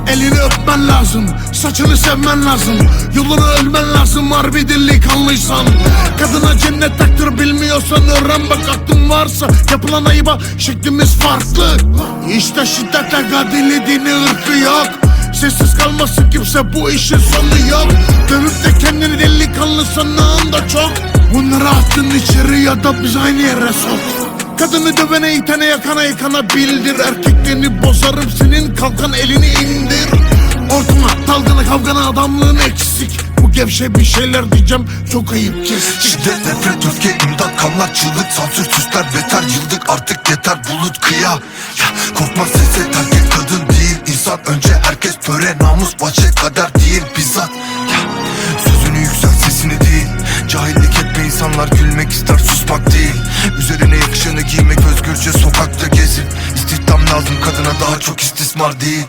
Elini öpmen lazım, saçını sevmen lazım, yolunu ölmen lazım harbi delikanlıysan. Kadına cennet taktır bilmiyorsan öğren bak, aklın varsa yapılan ayıba şeklimiz farklı. İşte şiddete gadili dini ırkı yok. Sessiz kalmasın kimse, bu işin sonu yok. Dönüp de kendini delikanlı sanığın da çok. Bunları attın içeri ya da biz aynı yere sok. Kadını dövene, itene, yakana, yıkana bildir. Erkekliğini bozarım senin, kalkan elini indir. Ortama dalgana, kavgana, adamlığın eksik. Bu gevşe bir şeyler diyeceğim, çok ayıp kes. Şiddet, nefret, öfke, imdat, kanlar, çığlık, sansür, süsler, beter, yıldık artık yeter, bulut kıya. Ya korkma sese, terk et, kadın değil insan. Önce herkes töre, namus, vahşet, kader değil bizzat. Ya sözünü yüksel, sesini değil. Cahillik etme, insanlar gülmek ister, susmak değil. Üzerine yakışanı giymek, özgürce sokakta gezin. İstihdam lazım kadına, daha çok istismar değil.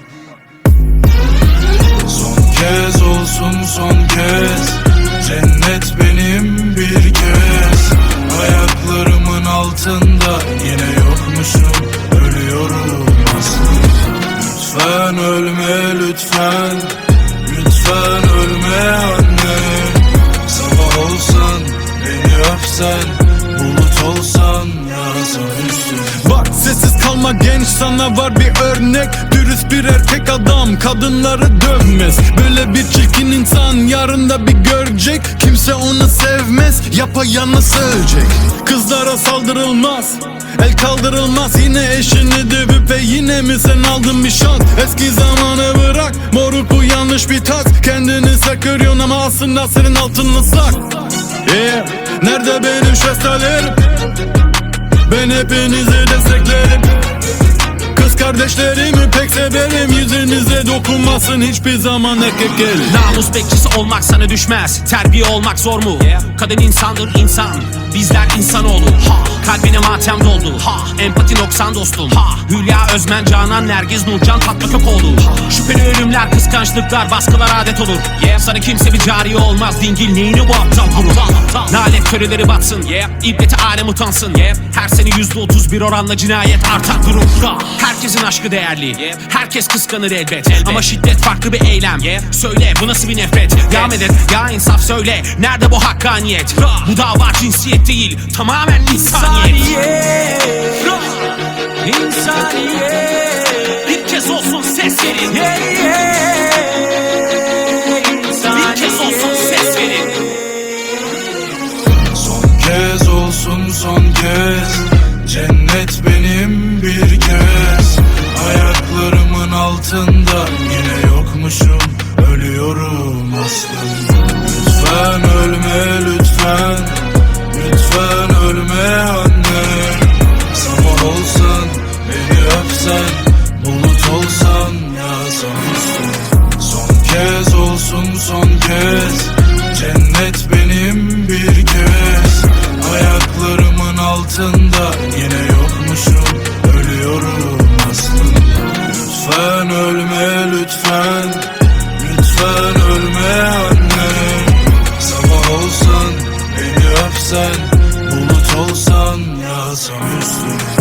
Son kez olsun son kez, cennet benim bir kez. Ayaklarımın altında yine yokmuşum, ölüyorum aslında. Lütfen ölme lütfen, lütfen ölme annem. Sabah olsan beni öpsen, bulut olsan yağsan üstüne. Bak sessiz kalma genç, sana var bir örnek. Dürüst bir erkek adam kadınları dövmez. Böyle bir çirkin insan yarın da bir görecek. Kimse onu sevmez, yapayalnız ölecek. Kızlara saldırılmaz, el kaldırılmaz. Yine eşini dövüp ve yine mi sen aldın bir şans? Eski zamanı bırak moruk, bu yanlış bir tarz. Kendini sakırıyorsun ama aslında senin altını sak. Nerede benim şestalerim? Ben hepinizi desteklerim. Kız kardeşlerimi pek severim. Yüzünüze dokunmasın hiçbir zaman erkek gelin. Namus bekçisi olmak sana düşmez. Terbiye olmak zor mu? Kadın insandır insan, bizler insanoğlu. Kalbine matem doldu. Empati noksan dostum. Hülya Özmen, Canan Nergiz, Nurcan Tatlı Kökoğlu. Şüpheli ölümler, kıskançlıklar, baskılar adet olur. Sana kimse bir cariye olmaz. Dingil neyini bu aptal gurur? Nalet töreleri batsın. İbreti alem utansın. Her sene %31 oranla cinayet artar durur. Herkesin aşkı değerli, herkes kıskanır elbet. Ama şiddet farklı bir eylem. Söyle bu nasıl bir nefret? Ya medet ya insaf, söyle nerede bu hakkaniyet? Bu dava cinsiyet değil, tamamen insaniyet. İnsaniyet. Bir kez olsun ses verin. Bir kez olsun ses verin. Son kez olsun son kez, cennet benim bir kez. Ayaklarımın altında yine yokmuşum, ölüyorum aslında. Lütfen ölme lütfen, lütfen ölme annem. Sabah olsan beni öpsen, bulut olsan yağsan üstüne. Son kez olsun son kez, cennet benim bir kez. Ayaklarımın altında yine yokmuşum, ölüyorum aslında. Lütfen ölme lütfen, lütfen ölme annem. Sabah olsan beni öpsen, bulut olsan yağsan üstüne.